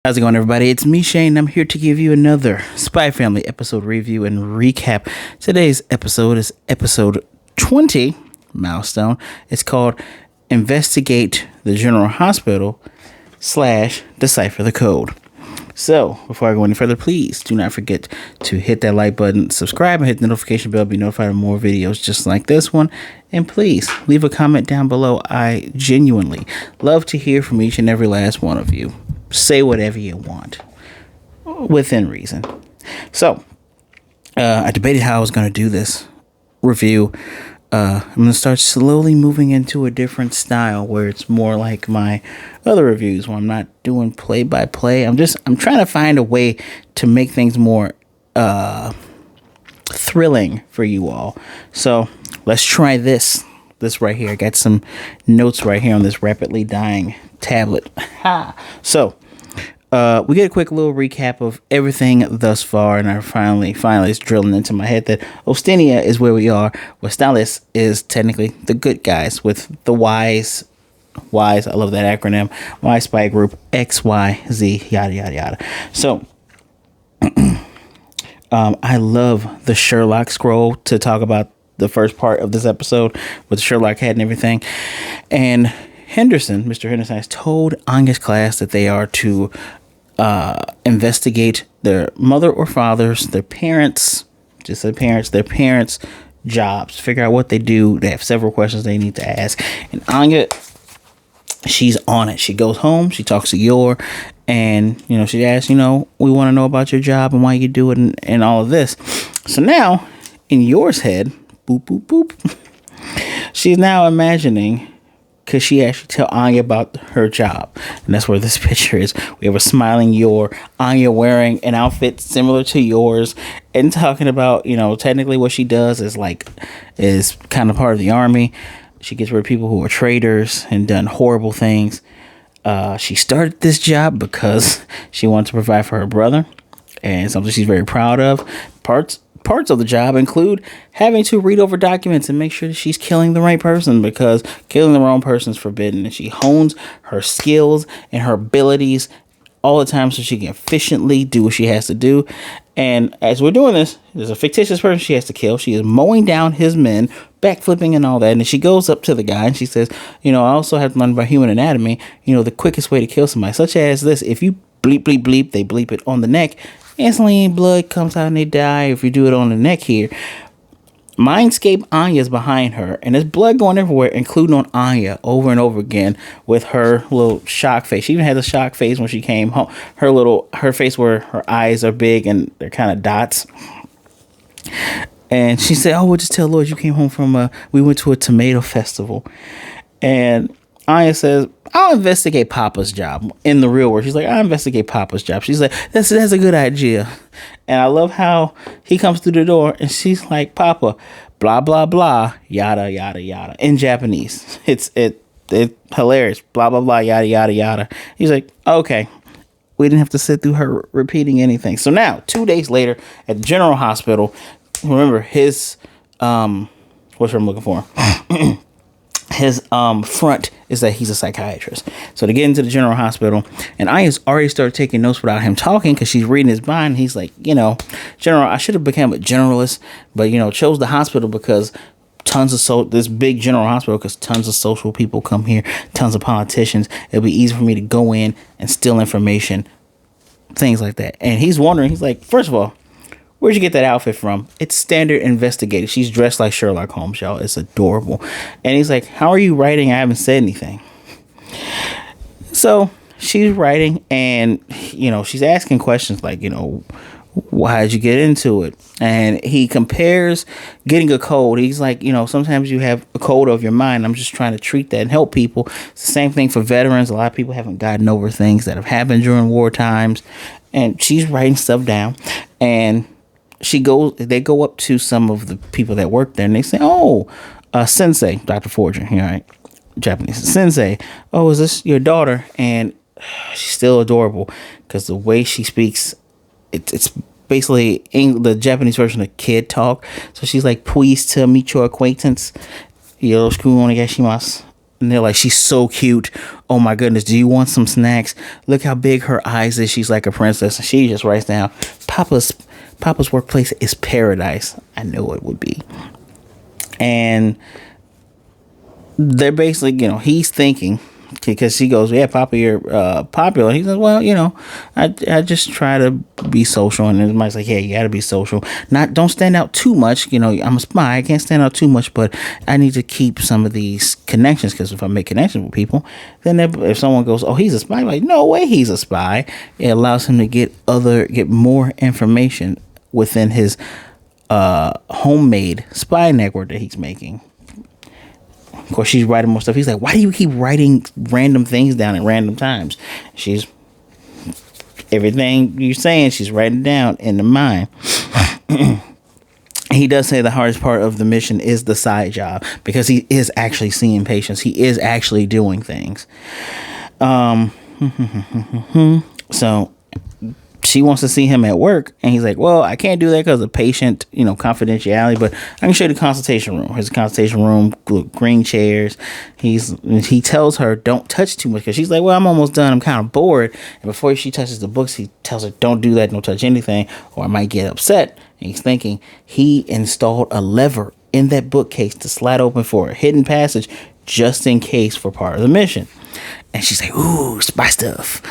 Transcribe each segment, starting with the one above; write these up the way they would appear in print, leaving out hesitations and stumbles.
How's it going, everybody? It's me, Shane. I'm here to give you another Spy Family episode review and recap. Today's episode is episode 20, milestone. It's called Investigate the General Hospital / Decipher the Code. So, before I go any further, please do not forget to hit that like button, subscribe, and hit the notification bell to be notified of more videos just like this one. And please leave a comment down below. I genuinely love to hear from each and every last one of you. Say whatever you want within reason. So, I debated how I was going to do this review. I'm going to start slowly moving into a different style where it's more like my other reviews where I'm not doing play by play. I'm trying to find a way to make things more thrilling for you all. So let's try this right here. I got some notes right here on this rapidly dying tablet. So we get a quick little recap of everything thus far, and I finally it's drilling into my head that Ostinia is where we are, where Stalis is technically the good guys with the Y's. I love that acronym. Y spy group XYZ yada yada yada. So I love the Sherlock scroll to talk about the first part of this episode with the Sherlock hat and everything. And Mr. Henderson has told Anya's class that they are to investigate their mother or fathers, their parents' jobs, figure out what they do. They have several questions they need to ask. And Anya, she's on it. She goes home, she talks to Yor, and, she asks, we want to know about your job and why you do it and all of this. So now, in Yor's head, boop, boop, boop, she's now imagining, because she actually tell Anya about her job. And that's where this picture is. We have a smiling Yor, Anya wearing an outfit similar to yours, and talking about, technically what she does is kind of part of the army. She gets rid of people who are traitors and done horrible things. She started this job because she wanted to provide for her brother, and something she's very proud of. Parts of the job include having to read over documents and make sure that she's killing the right person, because killing the wrong person is forbidden. And she hones her skills and her abilities all the time so she can efficiently do what she has to do. And as we're doing this, there's a fictitious person she has to kill. She is mowing down his men, backflipping and all that. And then she goes up to the guy and she says, I also have to learn about human anatomy. The quickest way to kill somebody, such as this: if you bleep, bleep, bleep, they bleep it on the neck, instantly blood comes out and they die. If you do it on the neck here, Mindscape Anya's behind her, and there's blood going everywhere, including on Anya over and over again with her little shock face. She even had a shock face when she came home. Her face where her eyes are big and they're kind of dots. And she said, we'll just tell Loid you came home from we went to a tomato festival. And Anya says, I'll investigate Papa's job in the real world. She's like, I'll investigate Papa's job. She's like, that's a good idea. And I love how he comes through the door and she's like, Papa, blah, blah, blah, yada, yada, yada, in Japanese. It's hilarious. Blah, blah, blah, yada, yada, yada. He's like, okay. We didn't have to sit through her repeating anything. So now, 2 days later at the General Hospital, remember his, what's I'm looking for? His front is that he's a psychiatrist. So to get into the General Hospital, and Anya's already started taking notes without him talking because she's reading his mind. He's like, General, I should have become a generalist, but chose the hospital because this big general hospital, because tons of social people come here, tons of politicians. It'll be easy for me to go in and steal information, things like that. And he's wondering, he's like, first of all, where'd you get that outfit from? It's standard investigator. She's dressed like Sherlock Holmes, y'all. It's adorable. And he's like, how are you writing? I haven't said anything. So she's writing and, she's asking questions like, why did you get into it? And he compares getting a code. He's like, sometimes you have a code of your mind. I'm just trying to treat that and help people. It's the same thing for veterans. A lot of people haven't gotten over things that have happened during war times. And she's writing stuff down. And they go up to some of the people that work there and they say, Sensei, Dr. Forger, right? Japanese Sensei. Is this your daughter? And she's still adorable because the way she speaks, it's basically the Japanese version of kid talk. So she's like, pleased to meet your acquaintance. Yoroshiku onegaishimasu. And they're like, she's so cute. Oh my goodness, do you want some snacks? Look how big her eyes is. She's like a princess. And she just writes down, Papa's workplace is paradise. I know it would be. And they're basically, he's thinking, because she goes, yeah, Papa, you're popular. He says, well, I just try to be social. And everybody's like, yeah, you got to be social. Don't stand out too much. I'm a spy. I can't stand out too much, but I need to keep some of these connections, because if I make connections with people, then if someone goes, oh, he's a spy, I'm like, no way he's a spy. It allows him to get more information within his homemade spy network that he's making. Of course, she's writing more stuff. He's like, why do you keep writing random things down at random times? She's everything you're saying, she's writing down in the mind. He does say the hardest part of the mission is the side job, because he is actually seeing patients. He is actually doing things. So she wants to see him at work, and he's like, well, I can't do that because of patient, confidentiality, but I can show you the consultation room. Here's a consultation room, green chairs. He tells her, don't touch too much, because she's like, well, I'm almost done. I'm kind of bored. And before she touches the books, he tells her, don't do that. Don't touch anything, or I might get upset. And he's thinking he installed a lever in that bookcase to slide open for a hidden passage, just in case, for part of the mission. And she's like, ooh, spy stuff.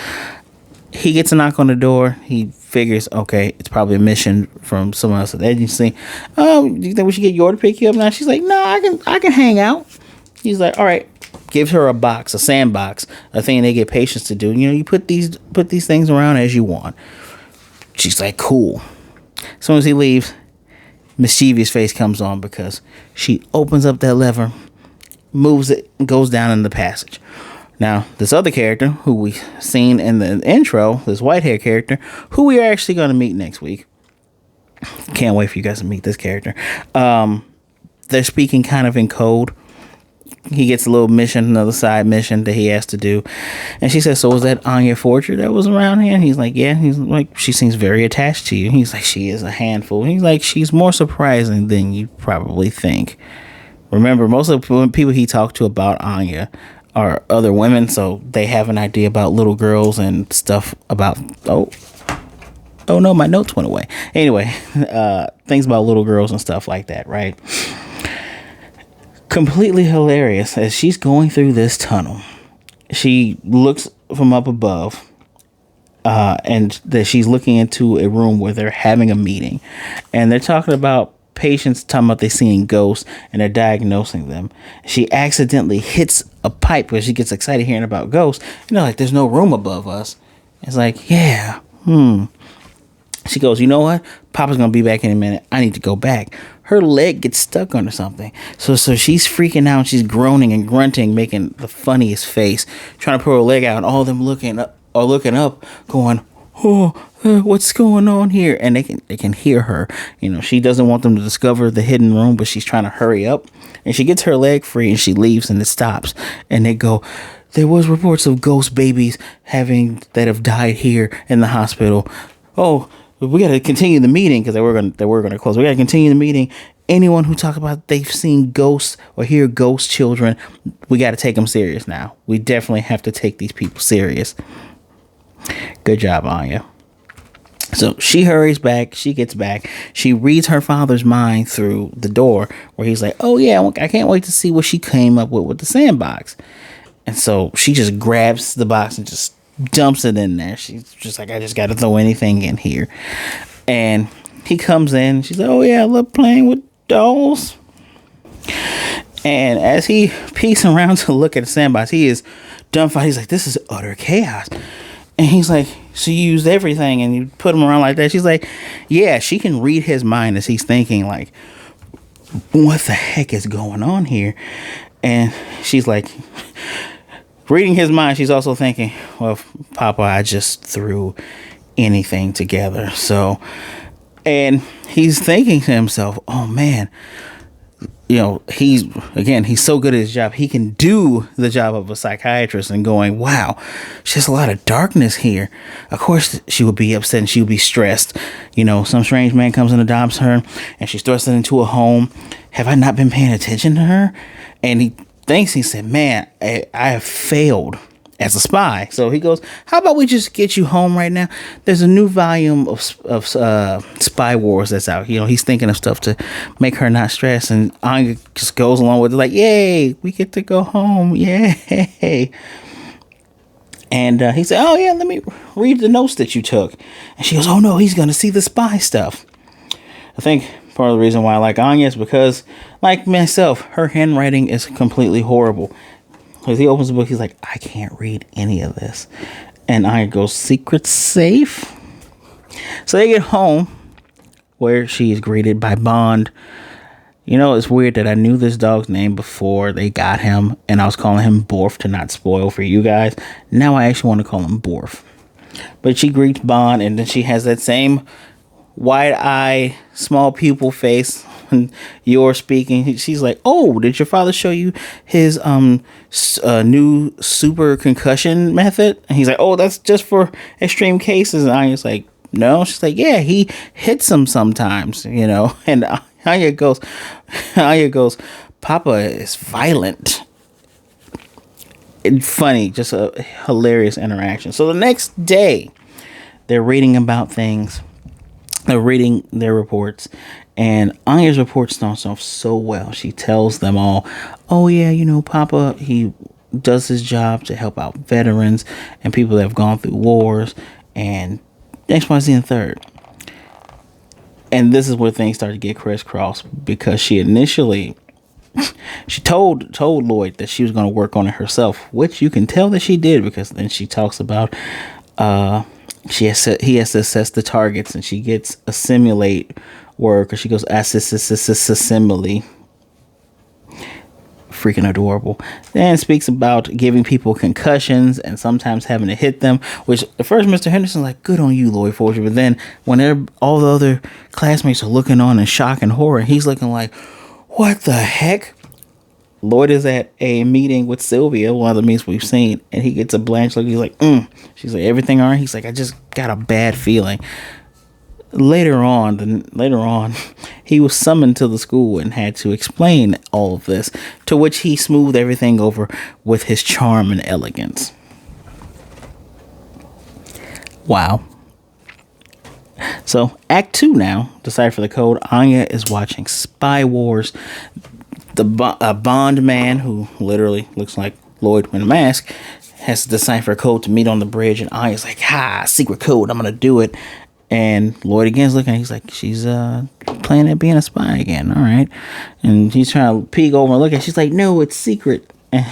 He gets a knock on the door. He figures, okay, it's probably a mission from someone else at the agency. Do you think we should get Yor to pick you up now? She's like, no, I can hang out. He's like, all right. Gives her a sandbox, a thing they get patients to do. You put these things around as you want. She's like, cool. As soon as he leaves, mischievous face comes on, because she opens up that lever, moves it, and goes down in the passage. Now, this other character who we've seen in the intro, this white hair character, who we are actually going to meet next week. Can't wait for you guys to meet this character. They're speaking kind of in code. He gets a little mission, another side mission that he has to do. And she says, so was that Anya Forger that was around here? And he's like, yeah. He's like, she seems very attached to you. He's like, she is a handful. He's like, she's more surprising than you probably think. Remember, most of the people he talked to about Anya are other women, so they have an idea about little girls and stuff about oh no, my notes went away. Anyway, things about little girls and stuff like that, right? Completely hilarious. As she's going through this tunnel, she looks from up above, and that she's looking into a room where they're having a meeting, and they're talking about patients, talking about they seeing ghosts, and they're diagnosing them. She accidentally hits a pipe because she gets excited hearing about ghosts. Like, there's no room above us. It's like, yeah, She goes, you know what? Papa's gonna be back in a minute. I need to go back. Her leg gets stuck under something. So she's freaking out. She's groaning and grunting, making the funniest face, trying to pull her leg out, and all of them looking up, going, oh, what's going on here? And they can hear her. She doesn't want them to discover the hidden room, but she's trying to hurry up. And she gets her leg free, and she leaves, and it stops. And they go, there was reports of ghost babies that have died here in the hospital. Oh, we got to continue the meeting, because they were going to close. We got to continue the meeting. Anyone who talks about they've seen ghosts or hear ghost children, we got to take them serious now. We definitely have to take these people serious. Good job, Anya. So she hurries back. She gets back. She reads her father's mind through the door, where he's like, oh yeah, I can't wait to see what she came up with the sandbox. And so she just grabs the box and just dumps it in there. She's just like, I just got to throw anything in here. And he comes in. She's like, oh yeah, I love playing with dolls. And as he peeks around to look at the sandbox, he is dumbfounded. He's like, this is utter chaos. And he's like, so you used everything and you put him around like that? She's like, yeah. She can read his mind as he's thinking, like, what the heck is going on here? And she's like, reading his mind, she's also thinking, well, Papa, I just threw anything together. So, and he's thinking to himself, oh man, he's so good at his job. He can do the job of a psychiatrist, and going, wow, there's a lot of darkness here. Of course she would be upset and she would be stressed. Some strange man comes and adopts her, and she's thrust into a home. Have I not been paying attention to her? And thinks, he said, man, I have failed as a spy. So he goes, how about we just get you home right now? There's a new volume of Spy Wars that's out. He's thinking of stuff to make her not stress. And Anya just goes along with it, like, yay, we get to go home. Yay. And he said, oh, yeah, let me read the notes that you took. And she goes, oh, no, he's going to see the spy stuff. I think part of the reason why I like Anya is because, like myself, her handwriting is completely horrible. Because he opens the book, he's like, I can't read any of this. And Anya goes, secret safe? So they get home, where she is greeted by Bond. It's weird that I knew this dog's name before they got him, and I was calling him Borf to not spoil for you guys. Now I actually want to call him Borf. But she greets Bond, and then she has that same wide-eye, small pupil face when you're speaking. She's like, oh, did your father show you his new super concussion method? And he's like, oh, that's just for extreme cases. And Anya's like, no. She's like, yeah, he hits them sometimes, And Anya goes, Papa is violent. It's funny, just a hilarious interaction. So the next day, they're reading about things. They're reading their reports, and Anya's report starts off so well. She tells them all, oh yeah, Papa, he does his job to help out veterans and people that have gone through wars, and XYZ and third. And this is where things start to get crisscross, because she initially told Loid that she was going to work on it herself, which you can tell that she did, because then she talks about he has to assess the targets, and she gets a simulate work, or she goes assimile. Freaking adorable. Then speaks about giving people concussions and sometimes having to hit them, which at first Mr. Henderson's like, good on you, Loid Forger. But then when all the other classmates are looking on in shock and horror, he's looking like, what the heck? Loid is at a meeting with Sylvia, one of the meetings we've seen, and he gets a blank look. He's like, She's like, everything all right? He's like, I just got a bad feeling. Later on, he was summoned to the school and had to explain all of this, to which he smoothed everything over with his charm and elegance. Wow. So, Act 2 now, Decipher the Code. Anya is watching Spy Wars. A Bond man, who literally looks like Loid in a mask, has to decipher a code to meet on the bridge, and Anya's like, secret code, I'm gonna do it. And Loid again is looking, he's like, she's planning at being a spy again, all right. And he's trying to peek over and look at, she's like, no, it's secret. And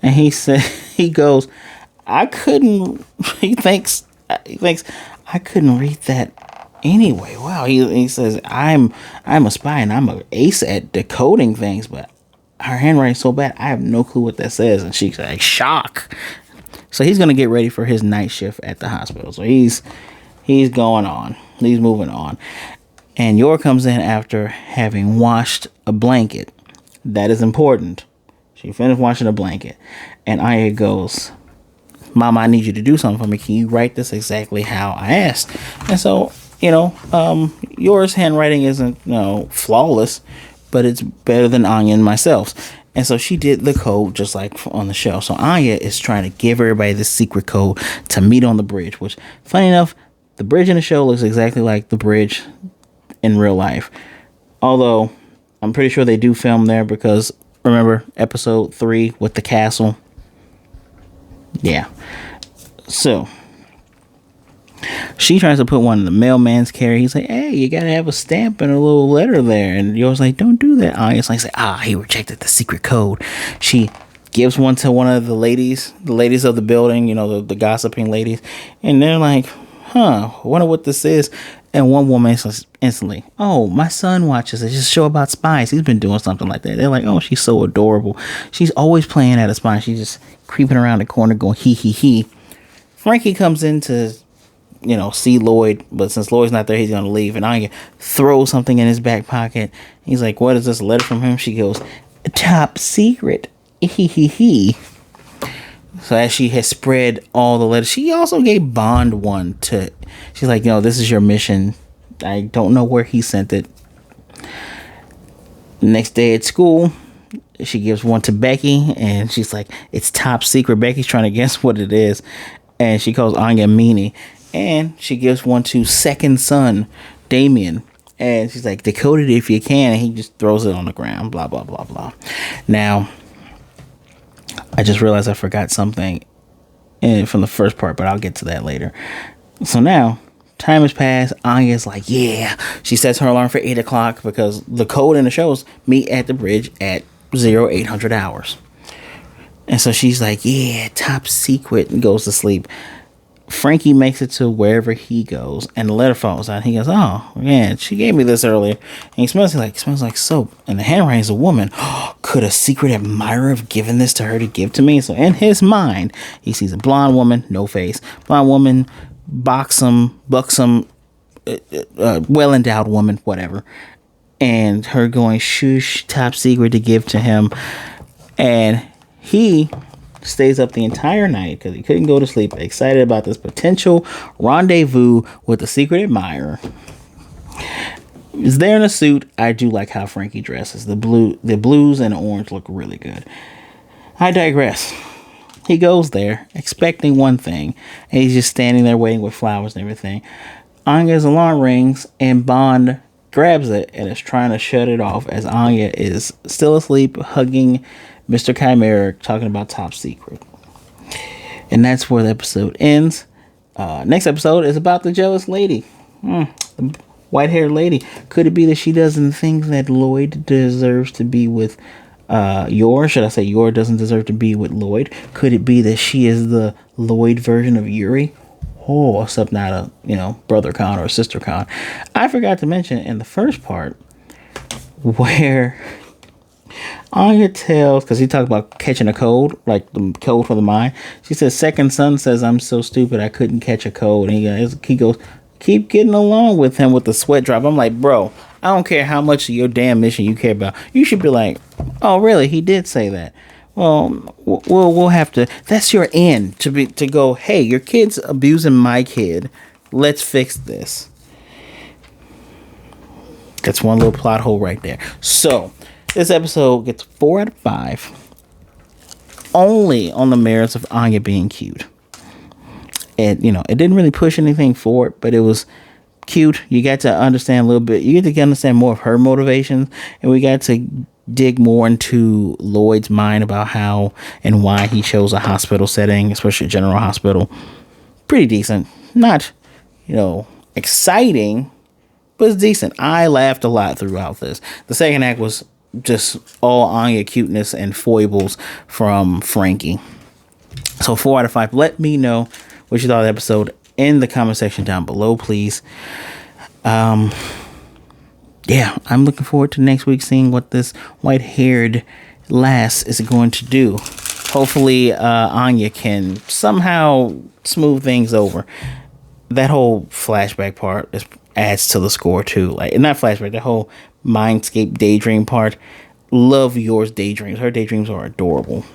he goes, he thinks I couldn't read that anyway. Wow. He says, I'm a spy and I'm an ace at decoding things, but her handwriting's so bad, I have no clue what that says. And she's like, shock. So he's gonna get ready for his night shift at the hospital. So he's going on. He's moving on. And Yor comes in after having washed a blanket. That is important. She finished washing a blanket. And Anya goes, Mama, I need you to do something for me. Can you write this exactly how I asked? And so, Yor's handwriting isn't, flawless, but it's better than Anya and myself. And so she did the code just like on the show. So Anya is trying to give everybody this secret code to meet on the bridge, which, funny enough, the bridge in the show looks exactly like the bridge in real life. Although, I'm pretty sure they do film there because, remember, episode 3 with the castle? Yeah. So, she tries to put one in the mailman's carrier. He's like, hey, you gotta have a stamp and a little letter there. And Yor's like, don't do that. Anya's like, he rejected the secret code. She gives one to one of the ladies of the building, the gossiping ladies. And they're like, wonder what this is. And one woman says instantly, oh, my son watches it. It's a show about spies. He's been doing something like that. They're like, oh, she's so adorable. She's always playing at a spy. She's just creeping around the corner going, he. Frankie comes in to, see Loid. But since Loid's not there, he's going to leave. And Anya throws something in his back pocket. He's like, what is this, a letter from him? She goes, top secret. He. So as she has spread all the letters, she also gave Bond one to, she's like, this is your mission. I don't know where he sent it. Next day at school, she gives one to Becky, and she's like, it's top secret. Becky's trying to guess what it is, and she calls Anya meanie. And she gives one to second son, Damien, and she's like, decode it if you can, and he just throws it on the ground, blah, blah, blah, blah. Now, I just realized I forgot something from the first part, but I'll get to that later. So now, time has passed. Anya's like, yeah. She sets her alarm for 8 o'clock because the code in the show is meet at the bridge at 0800 hours. And so she's like, yeah, top secret, and goes to sleep. Frankie makes it to wherever he goes, and the letter falls out. He goes, oh, man, she gave me this earlier. And he smells like soap. And the handwriting is a woman. Could a secret admirer have given this to her to give to me? So in his mind, he sees a blonde woman, no face. Blonde woman, buxom, well-endowed woman, whatever. And her going, shush, top secret to give to him. And he stays up the entire night because he couldn't go to sleep, excited about this potential rendezvous with the secret admirer. He's there in a suit. I do like how Frankie dresses. The blues and the orange look really good. I digress. He goes there expecting one thing, and he's just standing there waiting with flowers and everything. Anya's alarm rings, and Bond grabs it and is trying to shut it off as Anya is still asleep, hugging Mr. Chimera, talking about top secret. And that's where the episode ends. Next episode is about the jealous lady. The white-haired lady. Could it be that she doesn't think that Loid deserves to be with Yor? Should I say Yor doesn't deserve to be with Loid? Could it be that she is the Loid version of Yuri? Oh, except not a, brother Khan or sister Khan. I forgot to mention in the first part where Anya tells, because he talked about catching a code, like the code for the mind. She says, second son says, I'm so stupid I couldn't catch a code. And he goes, keep getting along with him with the sweat drop. I'm like, bro, I don't care how much of your damn mission you care about. You should be like, oh, really? He did say that. Well, we'll have to. That's your end to go, hey, your kid's abusing my kid. Let's fix this. That's one little plot hole right there. So this episode gets 4 out of 5. Only on the merits of Anya being cute. And, it didn't really push anything forward, but it was cute. You got to understand a little bit. You get to understand more of her motivations. And we got to dig more into Loid's mind about how and why he chose a hospital setting, especially a general hospital. Pretty decent. Not, exciting, but it's decent. I laughed a lot throughout this. The second act was just all Anya cuteness and foibles from Frankie. So 4 out of 5. Let me know what you thought of the episode in the comment section down below, please. I'm looking forward to next week seeing what this white-haired lass is going to do. Hopefully Anya can somehow smooth things over. That whole flashback part adds to the score too. Like, not flashback, the whole Mindscape daydream part. Love Yor's daydreams. Her daydreams are adorable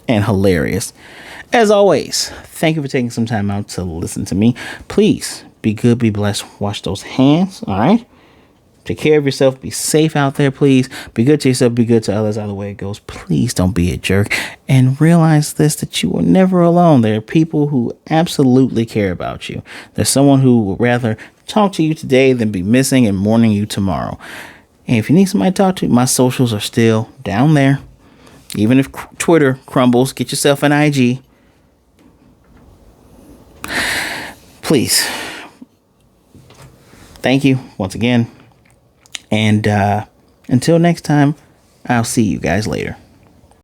and hilarious. As always, thank you for taking some time out to listen to me. Please be good, be blessed, wash those hands, all right? Take care of yourself. Be safe out there, please. Be good to yourself. Be good to others. Either way it goes, please don't be a jerk. And realize this, that you are never alone. There are people who absolutely care about you. There's someone who would rather talk to you today than be missing and mourning you tomorrow. And if you need somebody to talk to, my socials are still down there. Even if Twitter crumbles, get yourself an IG. Please. Thank you once again. And until next time, I'll see you guys later.